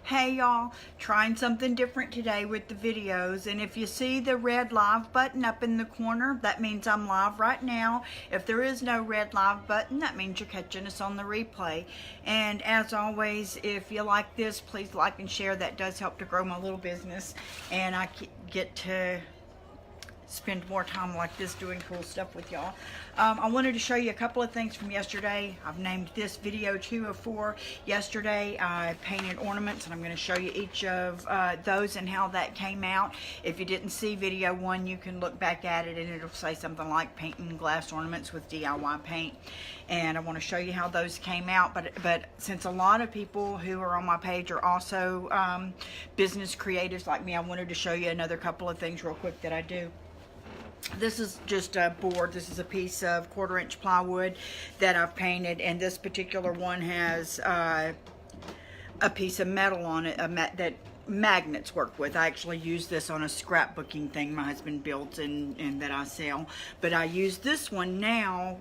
Hey y'all, trying something different today with the videos, and if you see the red live button up in the corner, that means I'm live right now. If there is no red live button, that means you're catching us on the replay. And as always, if you like this, please like and share. That does help to grow my little business, and I get to spend more time like this doing cool stuff with y'all. I wanted to show you a couple of things from yesterday. I've named this video 2 of 4. Yesterday I painted ornaments, and I'm going to show you each of those and how that came out. If you didn't see video 1, you can look back at it and it'll say something like painting glass ornaments with DIY paint. And I want to show you how those came out. But since a lot of people who are on my page are also business creatives like me, I wanted to show you another couple of things real quick that I do. This is just a board. This is a piece of 1/4-inch plywood that I've painted, and this particular one has a piece of metal on it that magnets work with. I actually use this on a scrapbooking thing my husband built and that I sell. But I use this one now.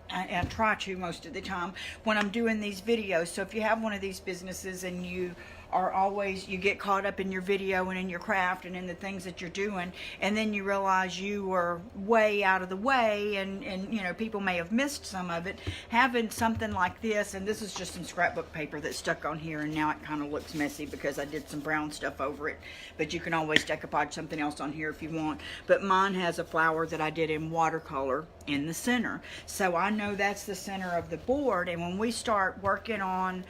I try to most of the time when I'm doing these videos. So if you have one of these businesses and you get caught up in your video and in your craft and in the things that you're doing, and then you realize you were way out of the way, and you know, people may have missed some of it. Having something like this, and this is just some scrapbook paper that's stuck on here, and now it kind of looks messy because I did some brown stuff over it, but you can always decoupage something else on here if you want. But mine has a flower that I did in watercolor in the center, so I know that's the center of the board. And when we start working on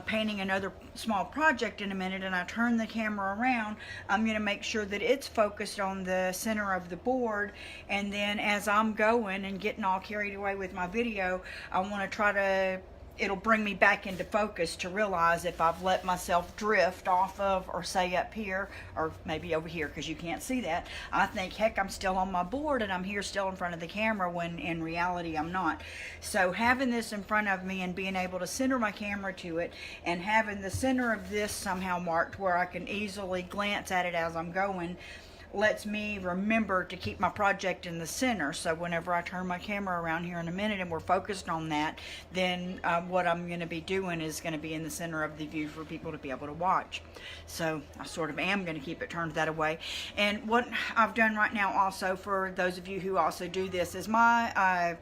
painting another small project in a minute, and I turn the camera around, I'm going to make sure that it's focused on the center of the board. And then as I'm going and getting all carried away with my video, I want to try to, it'll bring me back into focus to realize if I've let myself drift off of, or say up here, or maybe over here because you can't see that. I think, heck, I'm still on my board and I'm here still in front of the camera, when in reality I'm not. So having this in front of me and being able to center my camera to it, and having the center of this somehow marked where I can easily glance at it as I'm going, lets me remember to keep my project in the center. So whenever I turn my camera around here in a minute and we're focused on that, then what I'm going to be doing is going to be in the center of the view for people to be able to watch. So I sort of am going to keep it turned that way. And what I've done right now also, for those of you who also do this, is my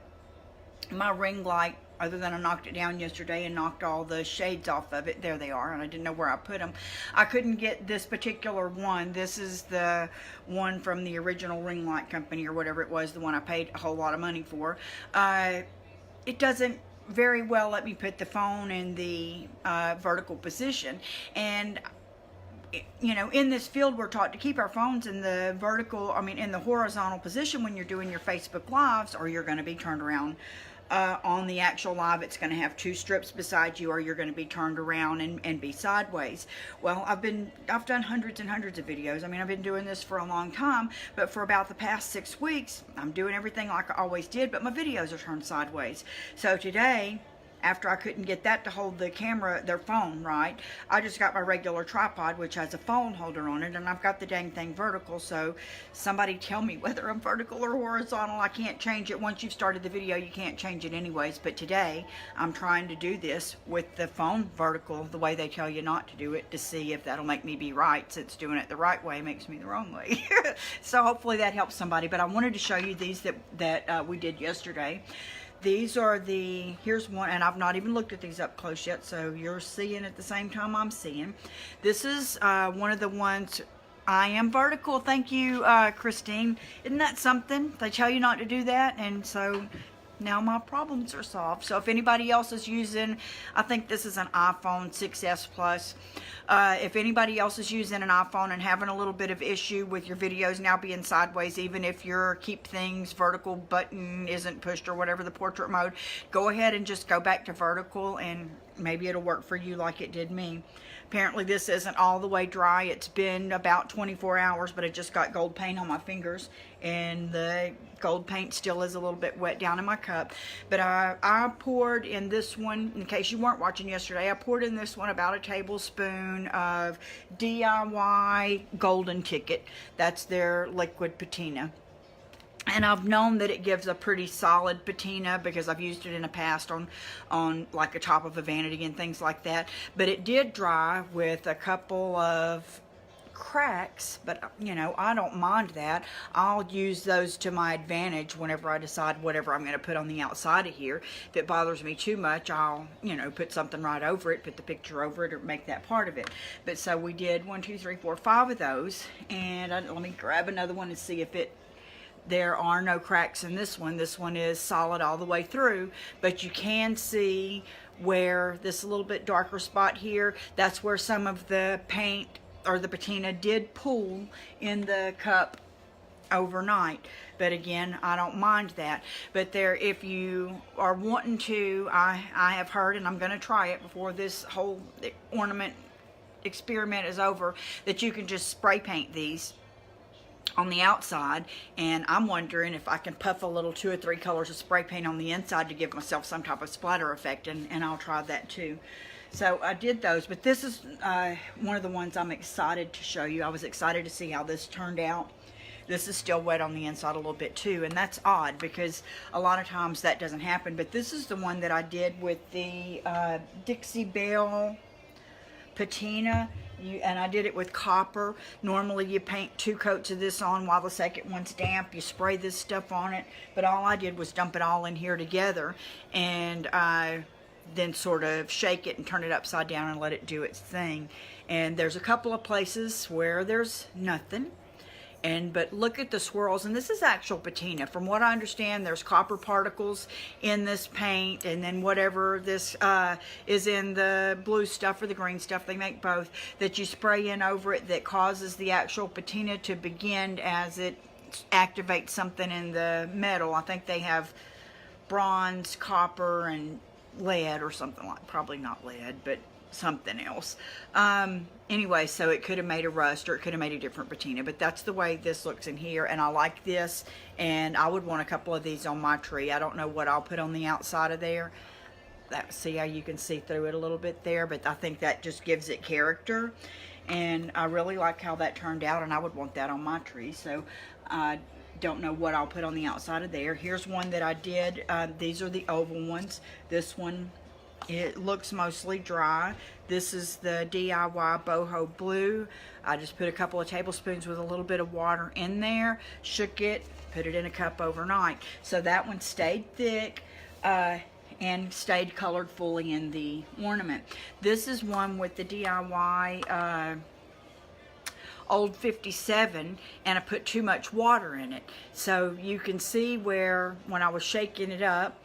ring light, other than I knocked it down yesterday and knocked all the shades off of it. There they are, and I didn't know where I put them. I couldn't get this particular one. This is the one from the original ring light company, or whatever it was, the one I paid a whole lot of money for. It doesn't very well let me put the phone in the vertical position. And you know, in this field, we're taught to keep our phones in the in the horizontal position when you're doing your Facebook Lives, or you're going to be turned around. On the actual live, it's going to have 2 strips beside you, or you're going to be turned around and be sideways. Well, I've done hundreds and hundreds of videos. I mean, I've been doing this for a long time, but for about the past 6 weeks, I'm doing everything like I always did, but my videos are turned sideways. So today, after I couldn't get that to hold the camera, their phone right, I just got my regular tripod, which has a phone holder on it, and I've got the dang thing vertical. So somebody tell me whether I'm vertical or horizontal. I can't change it. Once you've started the video, you can't change it anyways. But today, I'm trying to do this with the phone vertical, the way they tell you not to do it, to see if that'll make me be right, since doing it the right way makes me the wrong way. So hopefully that helps somebody. But I wanted to show you these that we did yesterday. These are here's one, and I've not even looked at these up close yet, so you're seeing at the same time I'm seeing. This is one of the ones. I am vertical. Thank you, Christine. Isn't that something? They tell you not to do that, and so now my problems are solved. So if anybody else is using, I think this is an iPhone 6S Plus. If anybody else is using an iPhone and having a little bit of issue with your videos now being sideways, even if your keep things vertical button isn't pushed or whatever, the portrait mode, go ahead and just go back to vertical, and maybe it'll work for you like it did me. Apparently this isn't all the way dry. It's been about 24 hours, but I just got gold paint on my fingers, and the gold paint still is a little bit wet down in my cup. But I poured in this one, in case you weren't watching yesterday, I poured in this one about a tablespoon of DIY Golden Ticket. That's their liquid patina. And I've known that it gives a pretty solid patina because I've used it in the past on like a top of a vanity and things like that. But it did dry with a couple of cracks, but you know, I don't mind that. I'll use those to my advantage whenever I decide whatever I'm going to put on the outside of here. If it bothers me too much, I'll, you know, put something right over it, put the picture over it, or make that part of it. But so we did 1, 2, 3, 4, 5 of those, and let me grab another one and see if there are no cracks in this one. This one is solid all the way through, but you can see where this little bit darker spot here, that's where some of the paint or the patina did pool in the cup overnight. But again, I don't mind that. But there, if you are wanting to, I have heard, and I'm going to try it before this whole ornament experiment is over, that you can just spray paint these on the outside, and I'm wondering if I can puff a little 2 or 3 colors of spray paint on the inside to give myself some type of splatter effect, and I'll try that too. So I did those, but this is one of the ones I'm excited to show you. I was excited to see how this turned out. This is still wet on the inside a little bit too, and that's odd because a lot of times that doesn't happen. But this is the one that I did with the Dixie Belle patina. And I did it with copper. Normally you paint 2 coats of this on while the second one's damp. You spray this stuff on it, but all I did was dump it all in here together, and then sort of shake it and turn it upside down and let it do its thing. And there's a couple of places where there's nothing. But look at the swirls, and this is actual patina. From what I understand, there's copper particles in this paint, and then whatever this is in the blue stuff or the green stuff, they make both, that you spray in over it that causes the actual patina to begin as it activates something in the metal. I think they have bronze, copper, and lead or something like, probably not lead, but something else. Anyway, so it could have made a rust, or it could have made a different patina, but that's the way this looks in here, and I like this, and I would want a couple of these on my tree. I don't know what I'll put on the outside of there. See how you can see through it a little bit there, but I think that just gives it character, and I really like how that turned out, and I would want that on my tree. So I don't know what I'll put on the outside of there. Here's one that I did. These are the oval ones. This one, it looks mostly dry. This is the DIY Boho Blue. I just put a couple of tablespoons with a little bit of water in there, shook it, put it in a cup overnight. So that one stayed thick and stayed colored fully in the ornament. This is one with the DIY Old 57, and I put too much water in it. So you can see where when I was shaking it up,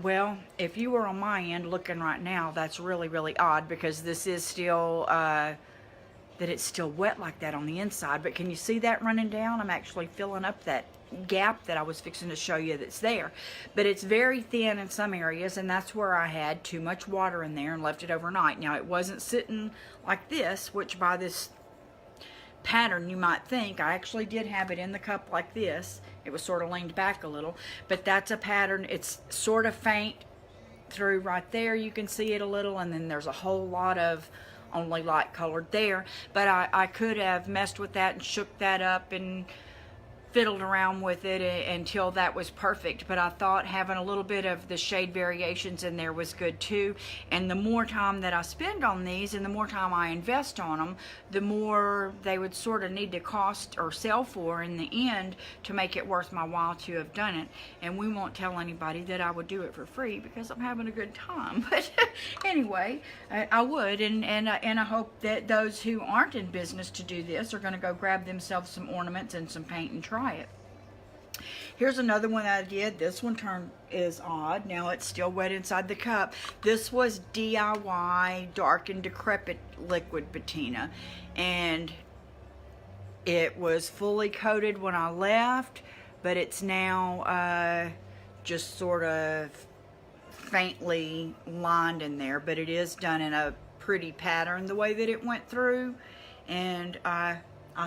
well, if you were on my end looking right now, that's really, really odd, because this is still, that it's still wet like that on the inside. But can you see that running down? I'm actually filling up that gap that I was fixing to show you that's there. But it's very thin in some areas, and that's where I had too much water in there and left it overnight. Now, it wasn't sitting like this, which by this pattern you might think, I actually did have it in the cup like this. It was sort of leaned back a little, but that's a pattern. It's sort of faint through right there. You can see it a little, and then there's a whole lot of only light colored there. But I could have messed with that and shook that up and fiddled around with it until that was perfect. But I thought having a little bit of the shade variations in there was good too. And the more time that I spend on these and the more time I invest on them, the more they would sort of need to cost or sell for in the end to make it worth my while to have done it. And we won't tell anybody that I would do it for free because I'm having a good time. But anyway, I would, and I hope that those who aren't in business to do this are going to go grab themselves some ornaments and some paint and try it. Here's another one I did. This one is odd. Now it's still wet inside the cup. This was DIY Dark and Decrepit Liquid Patina, and it was fully coated when I left, but it's now just sort of faintly lined in there, but it is done in a pretty pattern the way that it went through, and I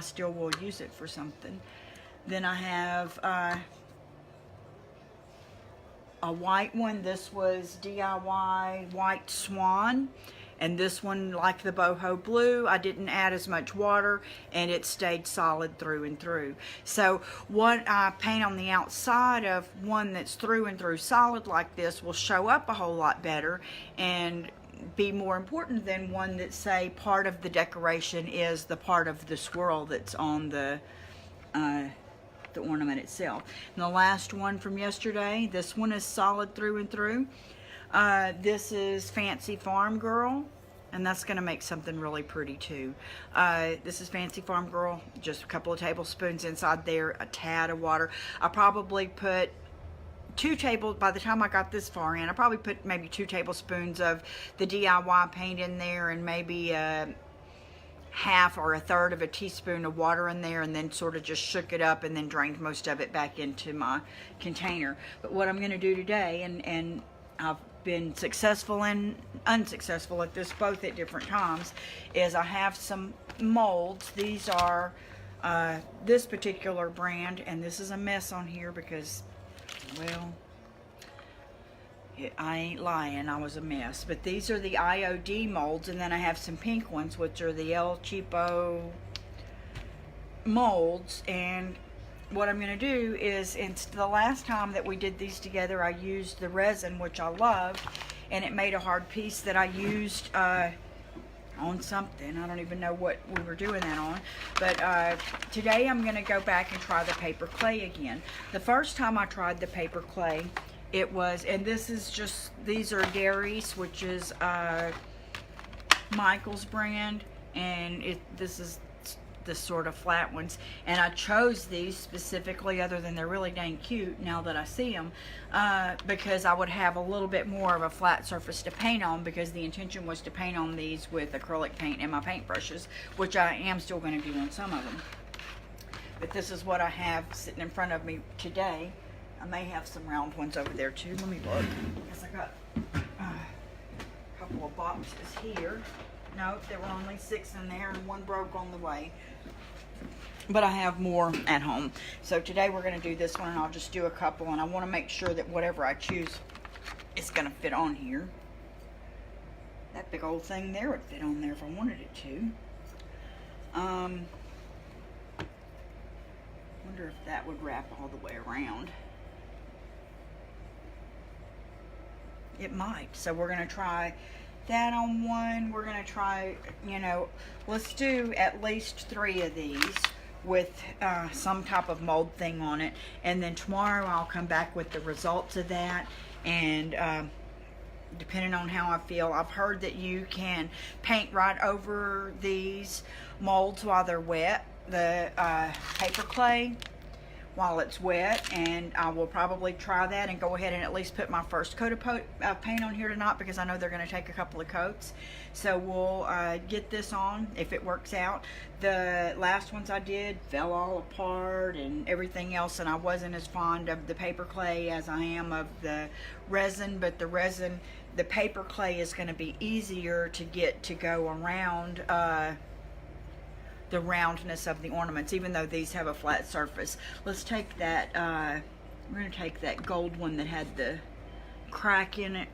still will use it for something. Then I have a white one. This was DIY White Swan, And this one, like the boho blue, I didn't add as much water and it stayed solid through and through. So what I paint on the outside of one that's through and through solid like this will show up a whole lot better and be more important than one that, say, part of the decoration is the part of the swirl that's on the ornament itself. And the last one from yesterday, this one is solid through and through. This is Fancy Farm Girl, and that's going to make something really pretty too. This is Fancy Farm Girl, just a couple of tablespoons inside there, a tad of water. I probably put by the time I got this far in, I probably put maybe 2 tablespoons of the DIY paint in there, and maybe half or a third of a teaspoon of water in there, and then sort of just shook it up and then drained most of it back into my container. But what I'm going to do today, and I've been successful and unsuccessful at this both at different times, is I have some molds. These are this particular brand, and this is a mess on here because, well, I ain't lying, I was a mess. But these are the IOD molds, and then I have some pink ones, which are the El Cheapo molds. And what I'm going to do is, the last time that we did these together, I used the resin, which I love, and it made a hard piece that I used on something. I don't even know what we were doing that on. But today I'm going to go back and try the paper clay again. The first time I tried the paper clay, it was, and this is just, these are Dairies, which is Michael's brand, and this is the sort of flat ones. And I chose these specifically, other than they're really dang cute now that I see them, because I would have a little bit more of a flat surface to paint on, because the intention was to paint on these with acrylic paint and my paintbrushes, which I am still going to do on some of them. But this is what I have sitting in front of me today. I may have some round ones over there too. Let me look, because I got a couple of boxes here. No, there were only 6 in there, and 1 broke on the way. But I have more at home. So today we're going to do this one, and I'll just do a couple, and I want to make sure that whatever I choose is going to fit on here. That big old thing there would fit on there if I wanted it to. Wonder if that would wrap all the way around. It might. So we're going to try that on one. We're going to try, let's do at least 3 of these with some type of mold thing on it. And then tomorrow I'll come back with the results of that. And depending on how I feel, I've heard that you can paint right over these molds while they're wet, the paper clay, while it's wet, and I will probably try that and go ahead and at least put my first coat of paint on here tonight, because I know they're going to take a couple of coats. So we'll get this on if it works out. The last ones I did fell all apart and everything else, and I wasn't as fond of the paper clay as I am of the resin. But the paper clay is going to be easier to get to go around the roundness of the ornaments, even though these have a flat surface. Let's take that, we're going to take that gold one that had the crack in it.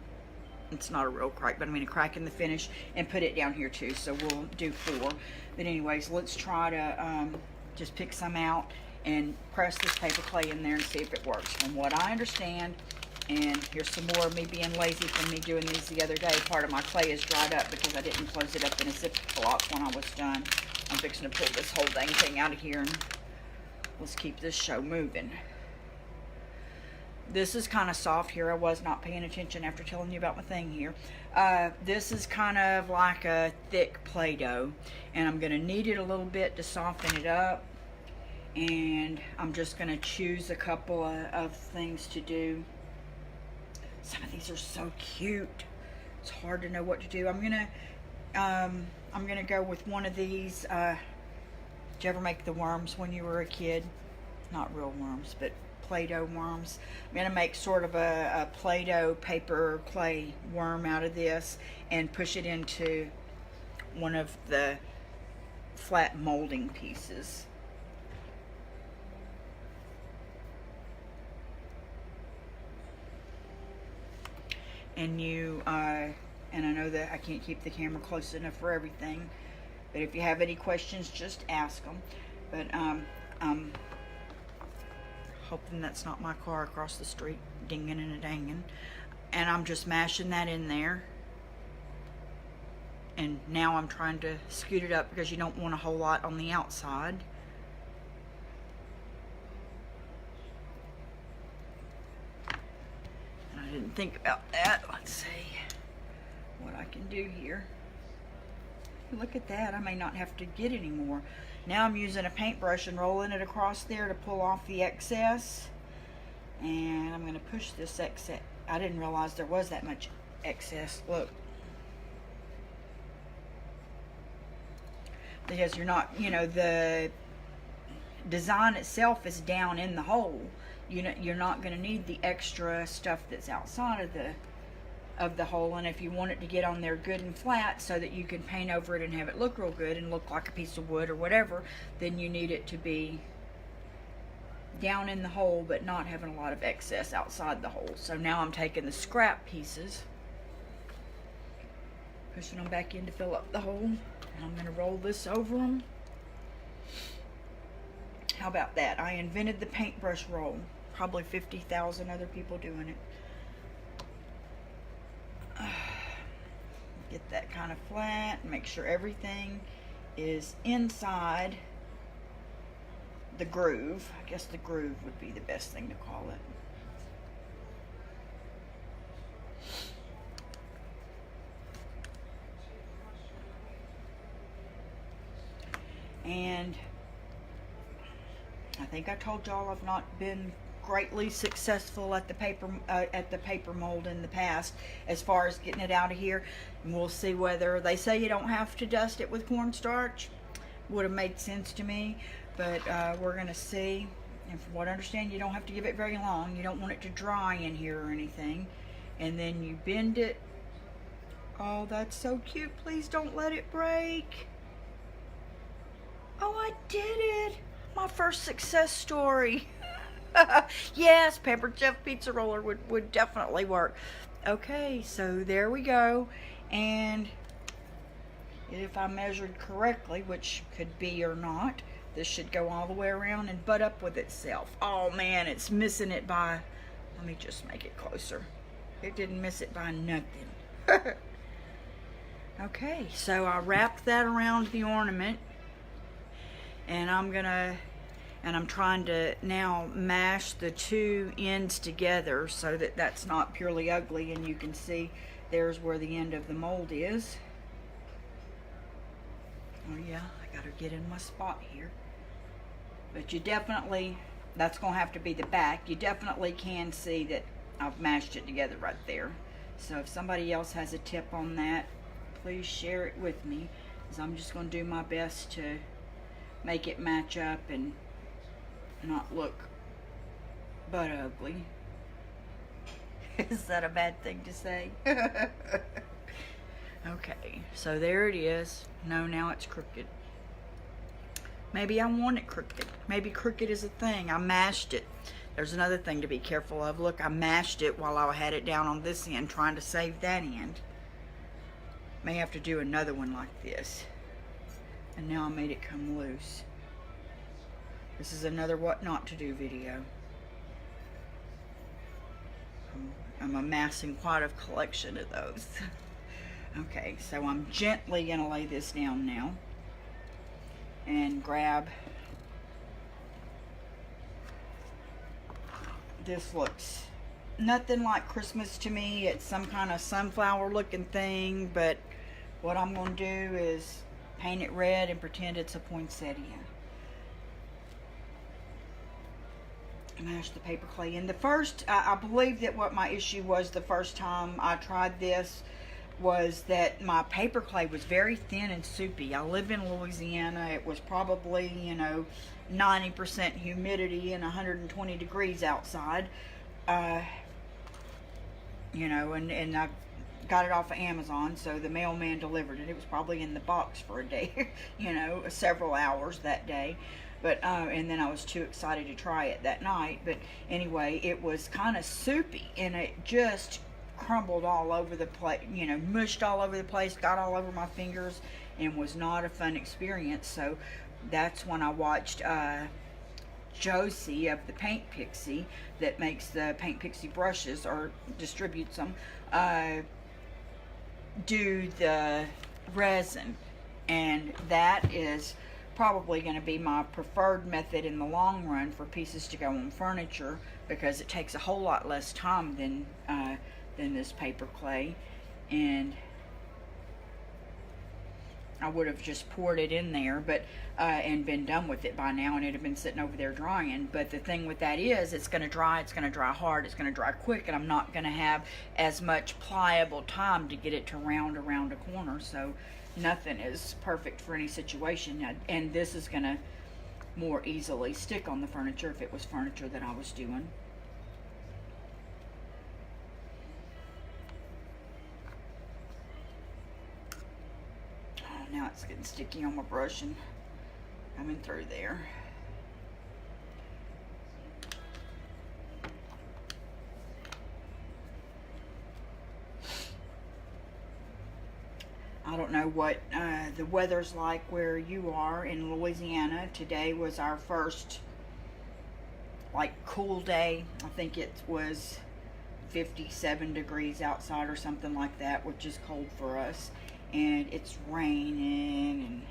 It's not a real crack, but I mean a crack in the finish, and put it down here too. So we'll do 4. But anyways, let's try to just pick some out and press this paper clay in there and see if it works. From what I understand, and here's some more of me being lazy from me doing these the other day, part of my clay is dried up because I didn't close it up in a Ziploc when I was done. I'm fixing to pull this whole dang thing out of here, and let's keep this show moving. This is kind of soft here. I was not paying attention after telling you about my thing here. This is kind of like a thick Play-Doh, and I'm going to knead it a little bit to soften it up. And I'm just going to choose a couple of things to do. Some of these are so cute. It's hard to know what to do. I'm gonna go with one of these. Did you ever make the worms when you were a kid? Not real worms, but Play-Doh worms. I'm gonna make sort of a Play-Doh paper clay worm out of this and push it into one of the flat molding pieces. And you And I know that I can't keep the camera close enough for everything. But if you have any questions, just ask them. But I'm hoping that's not my car across the street dinging and a danging. And I'm just mashing that in there. And now I'm trying to scoot it up because you don't want a whole lot on the outside. And I didn't think about that. Let's see what I can do here. Look at that. I may not have to get any more. Now I'm using a paintbrush and rolling it across there to pull off the excess. And I'm going to push this excess. I didn't realize there was that much excess. Look. Because you're not, you know, the design itself is down in the hole. You know, you're not going to need the extra stuff that's outside of the hole. And if you want it to get on there good and flat so that you can paint over it and have it look real good and look like a piece of wood or whatever, then you need it to be down in the hole but not having a lot of excess outside the hole. So now I'm taking the scrap pieces, pushing them back in to fill up the hole. I'm going to roll this over them. How about that? I invented the paintbrush roll. Probably 50,000 other people doing it. Get that kind of flat and make sure everything is inside the groove. I guess the groove would be the best thing to call it. And I think I told y'all I've not been greatly successful at the paper mold in the past as far as getting it out of here. And we'll see whether they say you don't have to dust it with cornstarch. Would have made sense to me, but we're gonna see. And from what I understand, you don't have to give it very long. You don't want it to dry in here or anything. And then you bend it. Oh, that's so cute. Please don't let it break. Oh, I did it! My first success story. Yes, Pepper Jeff Pizza Roller would definitely work. Okay, so there we go. And if I measured correctly, which could be or not, this should go all the way around and butt up with itself. Oh man, it's missing it by, let me just make it closer. It didn't miss it by nothing. Okay, so I wrapped that around the ornament. And I'm trying to now mash the two ends together so that that's not purely ugly, and you can see there's where the end of the mold is. Oh yeah, I gotta get in my spot here. But you definitely, that's gonna have to be the back. You definitely can see that I've mashed it together right there. So if somebody else has a tip on that, please share it with me, because I'm just gonna do my best to make it match up and not look but ugly. Is that a bad thing to say? Okay, so there it is. No, now it's crooked. Maybe I want it crooked. Maybe crooked is a thing. I mashed it. There's another thing to be careful of. Look, I mashed it while I had it down on this end, trying to save that end. May have to do another one like this. And now I made it come loose. This is another what not to do video. I'm amassing quite a collection of those. Okay, so I'm gently gonna lay this down now and grab, this looks nothing like Christmas to me. It's some kind of sunflower looking thing, but what I'm gonna do is paint it red and pretend it's a poinsettia. Mash the paper clay in. The first, I believe that what my issue was the first time I tried this was that my paper clay was very thin and soupy. I live in Louisiana. It was probably, you know, 90% humidity and 120 degrees outside. You know, and I got it off of Amazon, so the mailman delivered it. It was probably in the box for a day, you know, several hours that day. But and then I was too excited to try it that night. But anyway, it was kind of soupy, and it just crumbled all over the place, you know, mushed all over the place, got all over my fingers, and was not a fun experience. So that's when I watched Josie of the Paint Pixie, that makes the Paint Pixie brushes or distributes them, do the resin. And that is probably going to be my preferred method in the long run for pieces to go on furniture, because it takes a whole lot less time than this paper clay. And I would have just poured it in there, but and been done with it by now, and it'd have been sitting over there drying. But the thing with that is, it's going to dry hard, it's going to dry quick, and I'm not going to have as much pliable time to get it to round around a corner. So nothing is perfect for any situation, and this is going to more easily stick on the furniture if it was furniture that I was doing. Now it's getting sticky on my brush and coming through there. I don't know what the weather's like where you are in Louisiana. Today was our first like cool day. I think it was 57 degrees outside or something like that, which is cold for us. And it's raining, and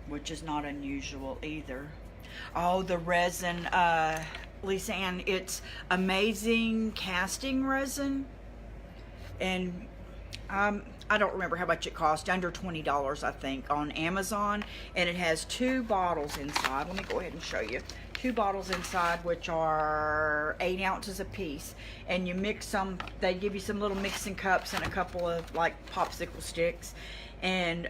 which is not unusual either. Oh, the resin, Lisa Ann, it's amazing casting resin, and I don't remember how much it cost, under $20 I think, on Amazon, and it has 2 bottles inside. Let me go ahead and show you. 2 bottles inside, which are 8 ounces a piece, and you mix them. They give you some little mixing cups and a couple of like popsicle sticks, and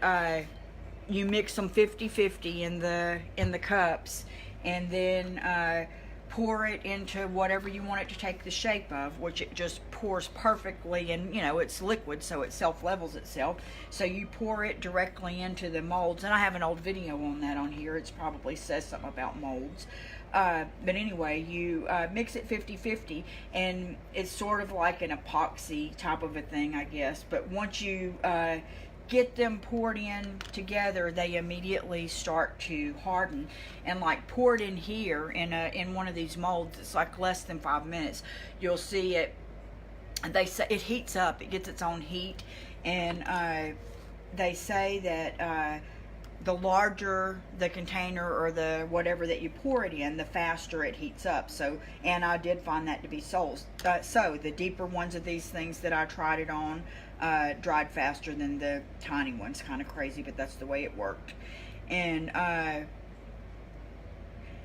you mix them 50-50 in the cups, and then pour it into whatever you want it to take the shape of, which it just pours perfectly, and you know, it's liquid, so it self-levels itself. So you pour it directly into the molds, and I have an old video on that on here. It probably says something about molds. But anyway, you mix it 50-50, and it's sort of like an epoxy type of a thing, I guess. But once you get them poured in together, they immediately start to harden. And like poured in here in one of these molds, it's like less than 5 minutes. You'll see it. They say it heats up. It gets its own heat, and they say that the larger the container or the whatever that you pour it in, the faster it heats up. So, and I did find that to be so. So the deeper ones of these things that I tried it on dried faster than the tiny ones. Kind of crazy, but that's the way it worked. And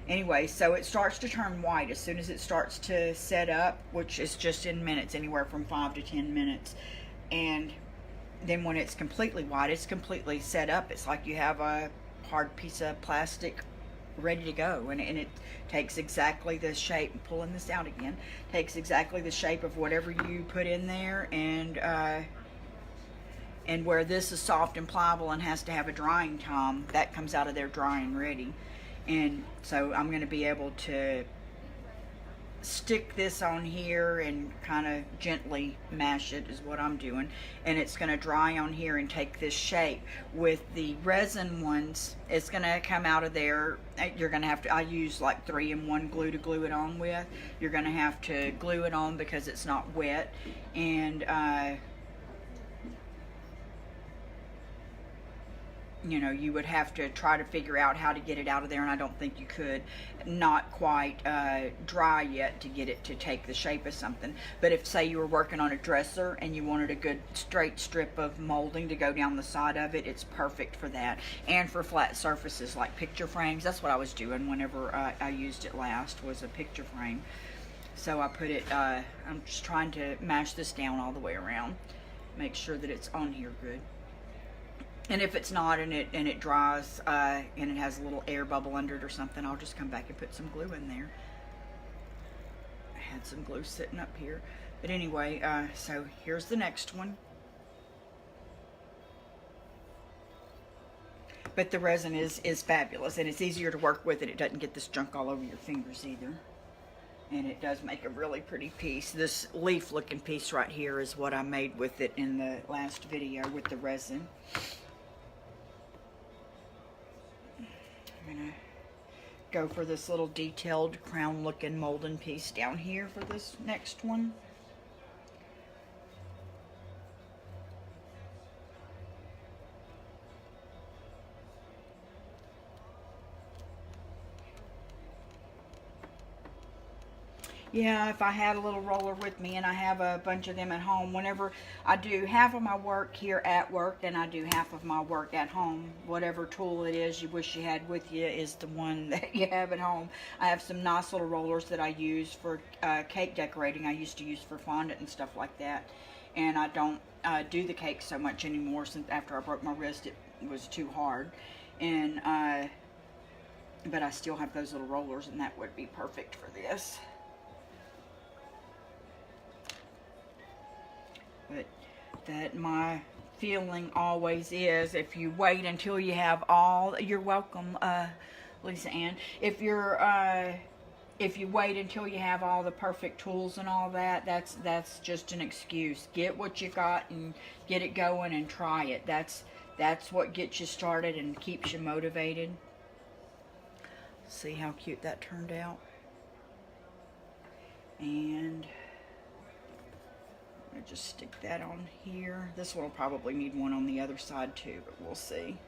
anyway, so it starts to turn white as soon as it starts to set up, which is just in minutes, anywhere from 5 to 10 minutes. And then when it's completely white, it's completely set up. It's like you have a hard piece of plastic ready to go, and it takes exactly the shape. I'm pulling this out again. Takes exactly the shape of whatever you put in there, and where this is soft and pliable and has to have a drying time, that comes out of there drying ready. And so I'm going to be able to stick this on here and kind of gently mash it is what I'm doing, and it's going to dry on here and take this shape. With the resin ones, it's going to come out of there. You're going to have to, I use like 3-in-1 glue to glue it on with. You're going to have to glue it on because it's not wet, and you know, you would have to try to figure out how to get it out of there, and I don't think you could. Not quite dry yet to get it to take the shape of something. But if, say, you were working on a dresser and you wanted a good straight strip of molding to go down the side of it, it's perfect for that. And for flat surfaces like picture frames. That's what I was doing whenever I used it last, was a picture frame. So I put it, I'm just trying to mash this down all the way around, make sure that it's on here good. And if it's not, and it dries and it has a little air bubble under it or something, I'll just come back and put some glue in there. I had some glue sitting up here. But anyway, so here's the next one. But the resin is fabulous, and it's easier to work with, and it doesn't get this junk all over your fingers either. And it does make a really pretty piece. This leaf looking piece right here is what I made with it in the last video with the resin. I'm gonna go for this little detailed crown looking molding piece down here for this next one. Yeah, if I had a little roller with me, and I have a bunch of them at home, whenever I do half of my work here at work and I do half of my work at home, whatever tool it is you wish you had with you is the one that you have at home. I have some nice little rollers that I use for cake decorating. I used to use for fondant and stuff like that, and I don't do the cake so much anymore since after I broke my wrist. It was too hard, and but I still have those little rollers, and that would be perfect for this. But that my feeling always is, if you wait until you have all, you're welcome, Lisa Ann. If you wait until you have all the perfect tools and all that, that's just an excuse. Get what you got and get it going and try it. That's what gets you started and keeps you motivated. See how cute that turned out. And I just stick that on here. This one will probably need one on the other side too, but we'll see.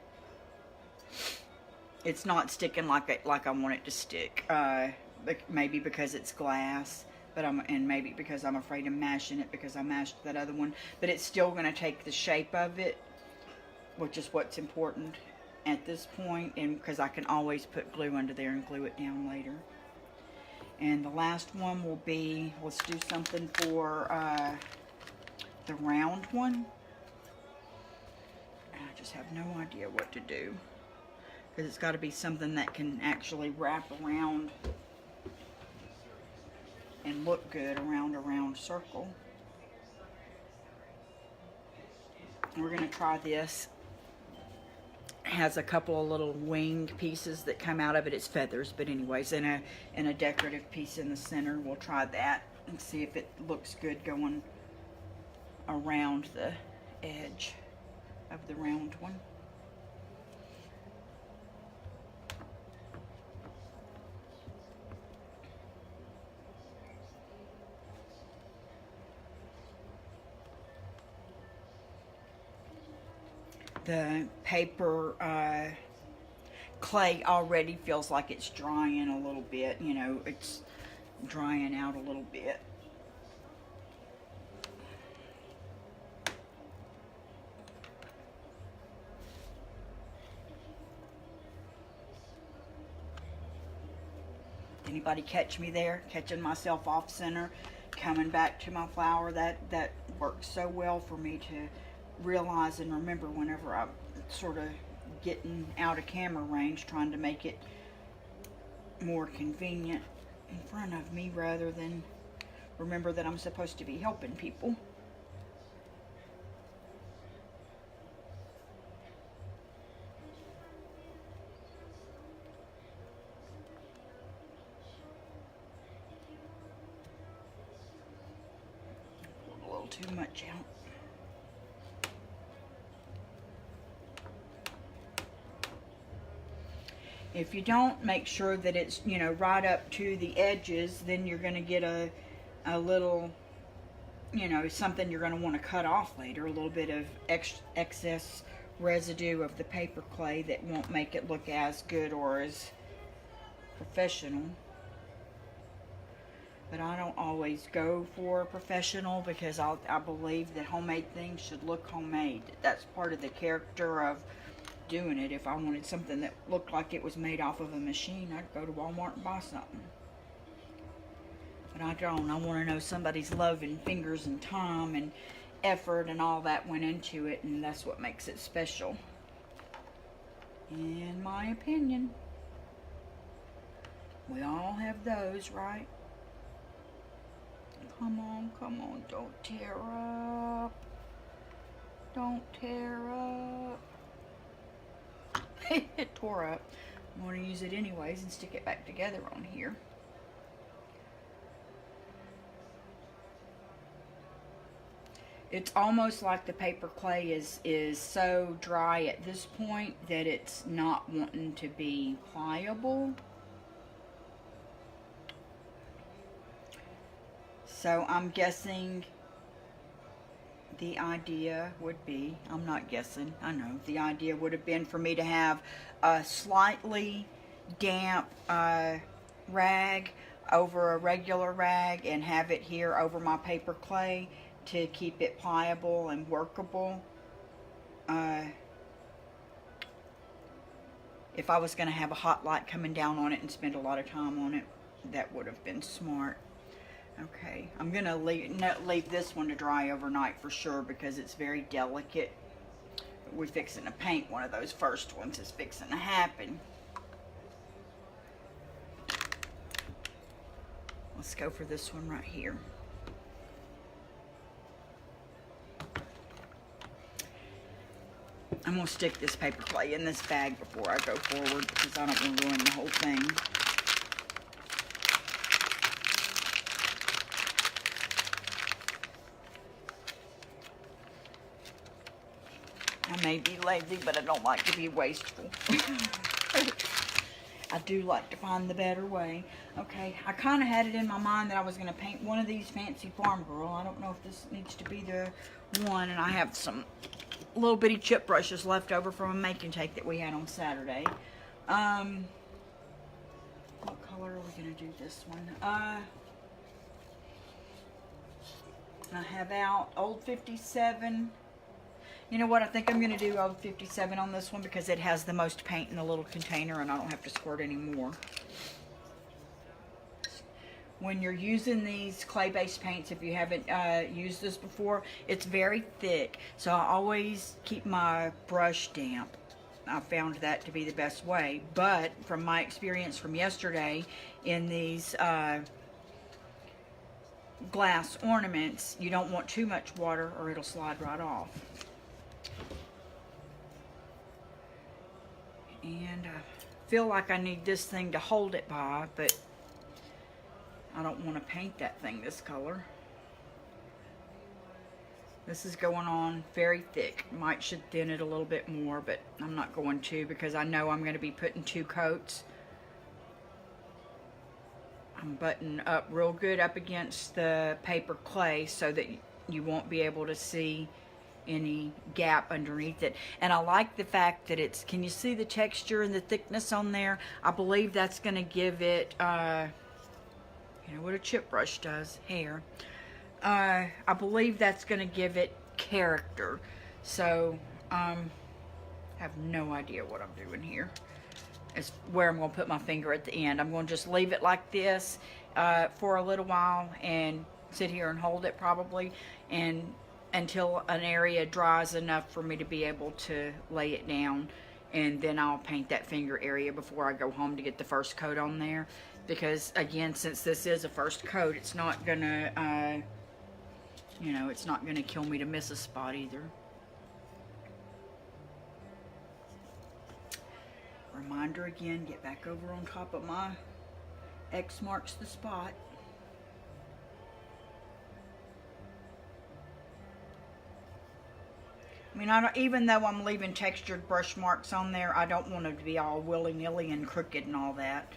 It's not sticking like I want it to stick. Maybe because it's glass, and maybe because I'm afraid of mashing it because I mashed that other one. But it's still going to take the shape of it, which is what's important at this point, and because I can always put glue under there and glue it down later. And the last one will be, let's do something for the round one. I just have no idea what to do, because it's got to be something that can actually wrap around and look good around a round circle. We're going to try this. It has a couple of little winged pieces that come out of it. It's feathers, but anyways, and a decorative piece in the center. We'll try that and see if it looks good going around the edge of the round one. The paper clay already feels like it's drying a little bit. You know, it's drying out a little bit. Anybody catch me there? Catching myself off center, coming back to my flower. That works so well for me to realize and remember whenever I'm sort of getting out of camera range, trying to make it more convenient in front of me rather than remember that I'm supposed to be helping people. Pulled a little too much out. If you don't make sure that it's, you know, right up to the edges, then you're going to get a little, you know, something you're going to want to cut off later, a little bit of excess residue of the paper clay that won't make it look as good or as professional. But I don't always go for professional because I believe that homemade things should look homemade. That's part of the character of doing it. If I wanted something that looked like it was made off of a machine, I'd go to Walmart and buy something. But I don't. I want to know somebody's love and fingers and time and effort and all that went into it, and that's what makes it special, in my opinion. We all have those, right? Come on, don't tear up. Don't tear up. It tore up. I'm going to use it anyways and stick it back together on here. It's almost like the paper clay is so dry at this point that it's not wanting to be pliable. So I'm guessing the idea would be, I'm not guessing, I know, the idea would have been for me to have a slightly damp rag over a regular rag and have it here over my paper clay to keep it pliable and workable. If I was going to have a hot light coming down on it and spend a lot of time on it, that would have been smart. Okay, I'm going to leave this one to dry overnight for sure because it's very delicate. We're fixing to paint one of those first ones. It's fixing to happen. Let's go for this one right here. I'm going to stick this paper clay in this bag before I go forward because I don't want to ruin the whole thing. I may be lazy, but I don't like to be wasteful. I do like to find the better way. Okay, I kind of had it in my mind that I was going to paint one of these Fancy Farm Girl. I don't know if this needs to be the one, and I have some little bitty chip brushes left over from a make and take that we had on Saturday. What color are we going to do this one? I have out Old 57. You know what? I think I'm going to do Old 57 on this one because it has the most paint in the little container and I don't have to squirt any more. When you're using these clay-based paints, if you haven't used this before, it's very thick. So I always keep my brush damp. I found that to be the best way. But from my experience from yesterday in these glass ornaments, you don't want too much water or it'll slide right off. And I feel like I need this thing to hold it by, but I don't want to paint that thing this color. This is going on very thick. Should thin it a little bit more, but I'm not going to because I know I'm going to be putting 2 coats. I'm buttoning up real good up against the paper clay so that you won't be able to see any gap underneath it. And I like the fact that it's, can you see the texture and the thickness on there? I believe that's going to give it, you know what a chip brush does, hair. I believe that's going to give it character. So, have no idea what I'm doing here. It's where I'm going to put my finger at the end. I'm going to just leave it like this for a little while and sit here and hold it probably and until an area dries enough for me to be able to lay it down, and then I'll paint that finger area before I go home to get the first coat on there. Because again, since this is a first coat, it's not gonna you know, it's not gonna kill me to miss a spot either. Reminder again, get back over on top of my X marks the spot. I mean, even though I'm leaving textured brush marks on there, I don't want them to be all willy-nilly and crooked and all that.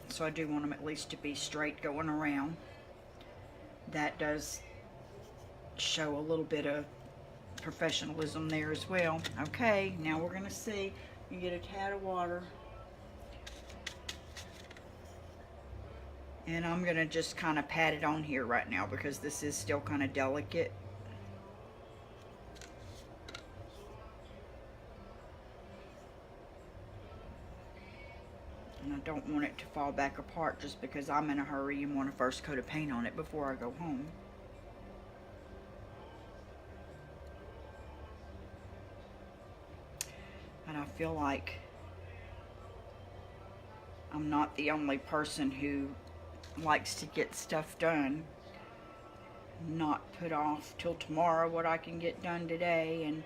So I do want them at least to be straight going around. That does show a little bit of professionalism there as well. Okay, now we're going to see. You get a tad of water. And I'm going to just kind of pat it on here right now because this is still kind of delicate. And I don't want it to fall back apart just because I'm in a hurry and want a first coat of paint on it before I go home. And I feel like I'm not the only person who likes to get stuff done. Not put off till tomorrow what I can get done today and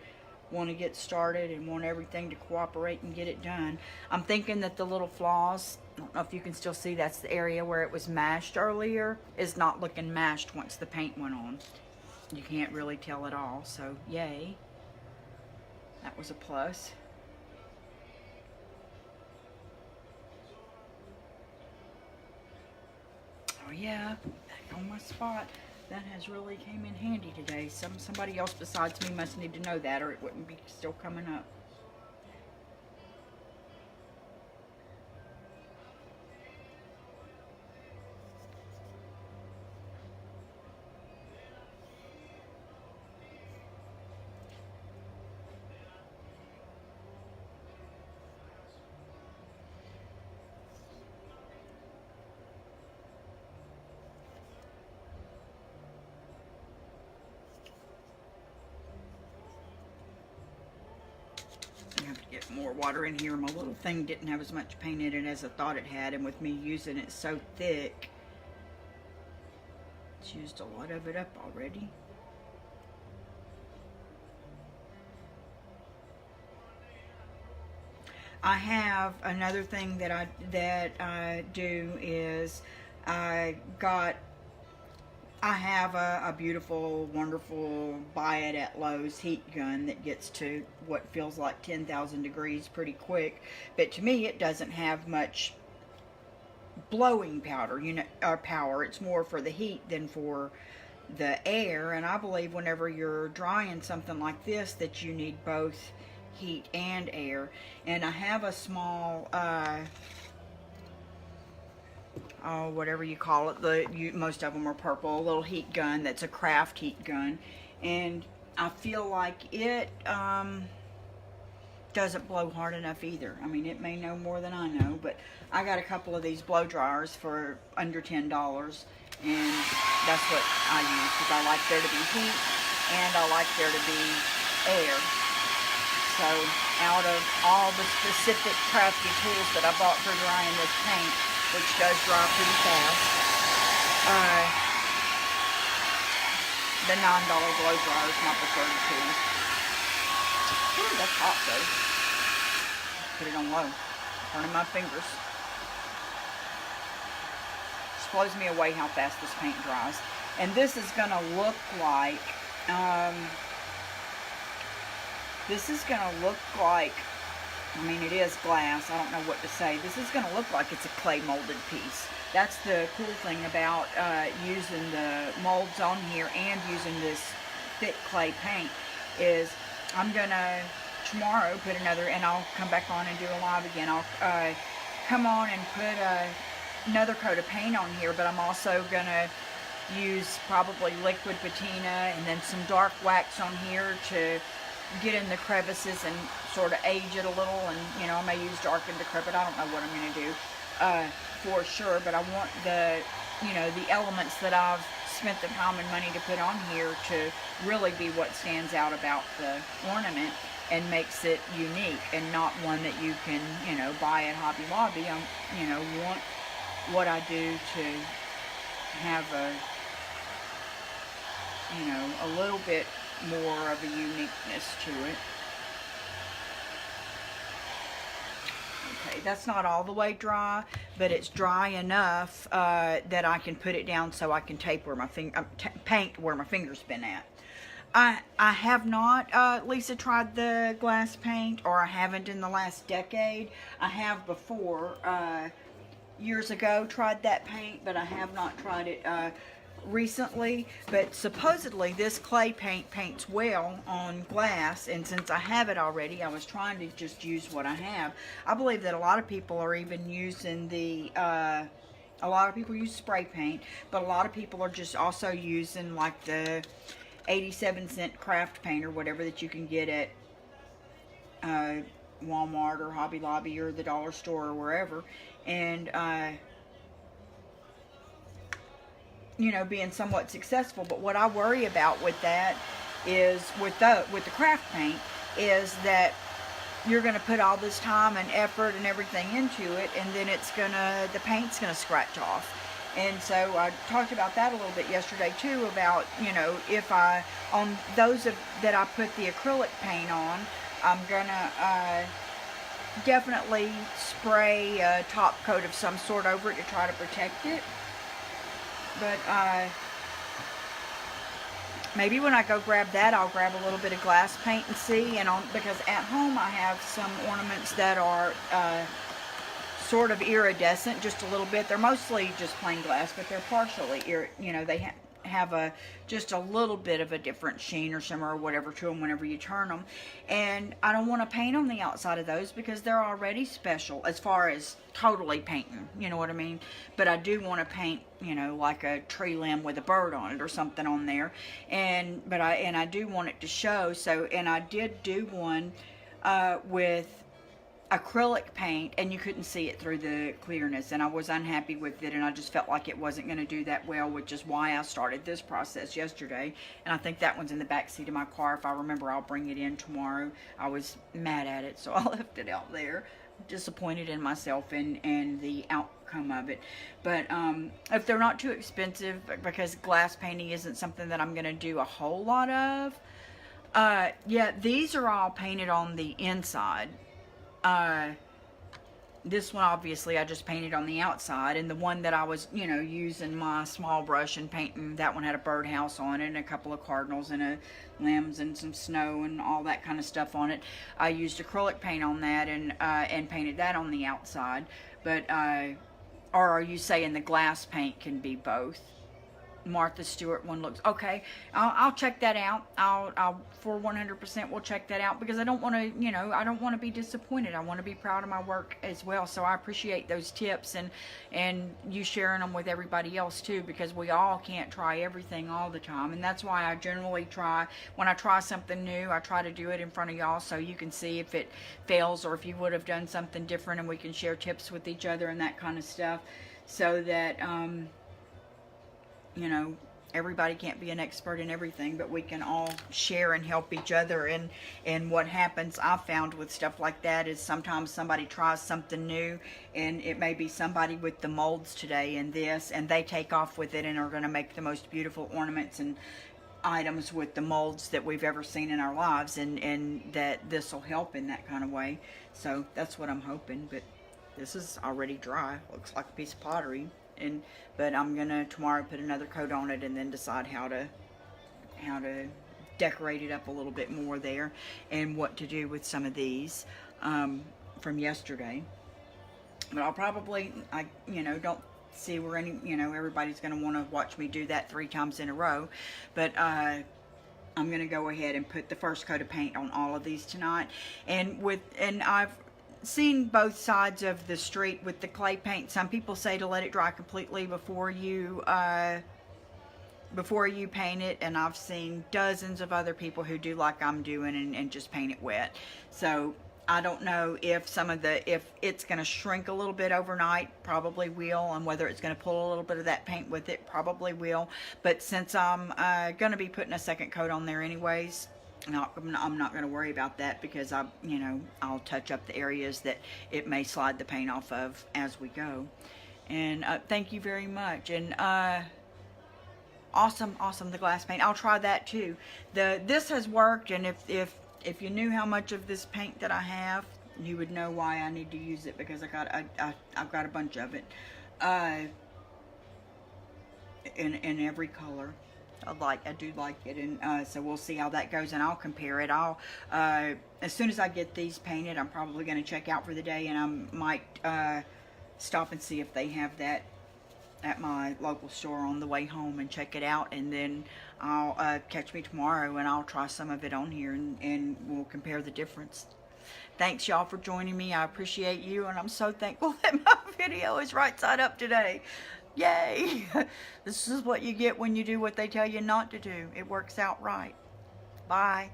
want to get started and want everything to cooperate and get it done. I'm thinking that the little flaws, I don't know if you can still see, that's the area where it was mashed earlier, is not looking mashed once the paint went on. you can't really tell at all, so yay. That was a plus. Oh yeah, back on my spot. That has really came in handy today. Somebody else besides me must need to know that, or it wouldn't be still coming up. I have to get more water in here. My little thing didn't have as much paint in it as I thought it had, and with me using it so thick, it's used a lot of it up already. I have another thing that I do is I have a beautiful, wonderful, buy it at Lowe's heat gun that gets to what feels like 10,000 degrees pretty quick. But to me, it doesn't have much blowing powder, or power. It's more for the heat than for the air. And I believe whenever you're drying something like this, that you need both heat and air. And I have a small oh, whatever you call it, most of them are purple, a little heat gun that's a craft heat gun, and I feel like it doesn't blow hard enough either. I mean, it may know more than I know, but I got a couple of these blow dryers for under $10, and that's what I use, because I like there to be heat and I like there to be air. So out of all the specific crafty tools that I bought for drying this paint, which does dry pretty fast, the $9 blow dryer is my preferred tool. Ooh, that's hot though. Put it on low. Burning my fingers. Just blows me away how fast this paint dries. And this is going to look like, I mean, it is glass. I don't know what to say. This is going to look like it's a clay molded piece. That's the cool thing about using the molds on here and using this thick clay paint, is I'm going to tomorrow put another, and I'll come back on and do a live again. I'll come on and put another coat of paint on here, but I'm also going to use probably liquid patina and then some dark wax on here to get in the crevices and sort of age it a little, and I may use dark and decrepit. I don't know what I'm going to do for sure, but I want the the elements that I've spent the time and money to put on here to really be what stands out about the ornament and makes it unique, and not one that you can buy at Hobby Lobby. I want what I do to have a little bit more of a uniqueness to it. Okay, that's not all the way dry, but it's dry enough that I can put it down so I can tape where my paint where my finger's been at. I have not, Lisa, tried the glass paint, or I haven't in the last decade. I have before, years ago, tried that paint, but I have not tried it recently. But supposedly this clay paint paints well on glass, and since I have it already, I was trying to just use what I have. I believe that a lot of people are even using the a lot of people use spray paint, but a lot of people are just also using like the 87-cent craft paint or whatever that you can get at Walmart or Hobby Lobby or the dollar store or wherever, and being somewhat successful. But what I worry about with that is with the craft paint is that you're going to put all this time and effort and everything into it, and then the paint's going to scratch off. And so I talked about that a little bit yesterday too, about if on those that I put the acrylic paint on, I'm gonna definitely spray a top coat of some sort over it to try to protect it. But maybe when I go grab that, I'll grab a little bit of glass paint and see. And because at home I have some ornaments that are sort of iridescent, just a little bit. They're mostly just plain glass, but they're partially, you know, they have just a little bit of a different sheen or shimmer or whatever to them whenever you turn them. And I don't want to paint on the outside of those because they're already special as far as totally painting, you know what I mean? But I do want to paint, you know, like a tree limb with a bird on it or something on there. And I do want it to show. So, and I did do one with acrylic paint, and you couldn't see it through the clearness, and I was unhappy with it, and I just felt like it wasn't going to do that well, which is why I started this process yesterday. And I think that one's in the back seat of my car. If I remember, I'll bring it in tomorrow. I was mad at it, so I left it out there, disappointed in myself and the outcome of it. But if they're not too expensive, because glass painting isn't something that I'm going to do a whole lot of, yeah, these are all painted on the inside. This one obviously I just painted on the outside, and the one that I was, you know, using my small brush and painting, that one had a birdhouse on it and a couple of cardinals and limbs and some snow and all that kind of stuff on it. I used acrylic paint on that and painted that on the outside. But or are you saying the glass paint can be both? Martha Stewart one looks okay. I'll check that out. I'll for 100% will check that out, because I don't want to, you know, I don't want to be disappointed. I want to be proud of my work as well. So I appreciate those tips and you sharing them with everybody else too, because we all can't try everything all the time. And that's why I generally try, when I try something new, I try to do it in front of y'all so you can see if it fails or if you would have done something different, and we can share tips with each other and that kind of stuff, so that you know, everybody can't be an expert in everything, but we can all share and help each other. And what happens, I've found with stuff like that, is sometimes somebody tries something new, and it may be somebody with the molds today and this, and they take off with it and are going to make the most beautiful ornaments and items with the molds that we've ever seen in our lives, and that this will help in that kind of way. So that's what I'm hoping. But this is already dry. Looks like a piece of pottery. But I'm gonna tomorrow put another coat on it and then decide how to decorate it up a little bit more there, and what to do with some of these from yesterday. But I'll probably, you know, don't see where any, you know, everybody's gonna want to watch me do that 3 times in a row. But I'm gonna go ahead and put the first coat of paint on all of these tonight. And I've seen both sides of the street with the clay paint. Some people say to let it dry completely before you paint it, and I've seen dozens of other people who do like I'm doing and just paint it wet. So I don't know if if it's going to shrink a little bit overnight, probably will, and whether it's going to pull a little bit of that paint with it, probably will. But since I'm going to be putting a second coat on there anyways, I'm not going to worry about that, because I'll touch up the areas that it may slide the paint off of as we go. And thank you very much. And awesome, the glass paint. I'll try that too. This has worked, and if you knew how much of this paint that I have, you would know why I need to use it, because I've got a bunch of it in every color. I do like it, and so we'll see how that goes, and I'll compare it. I'll as soon as I get these painted, I'm probably going to check out for the day, and I might stop and see if they have that at my local store on the way home and check it out, and then I'll catch me tomorrow and I'll try some of it on here, and we'll compare the difference. Thanks y'all for joining me. I appreciate you, and I'm so thankful that my video is right side up today. Yay! This is what you get when you do what they tell you not to do. It works out right. Bye.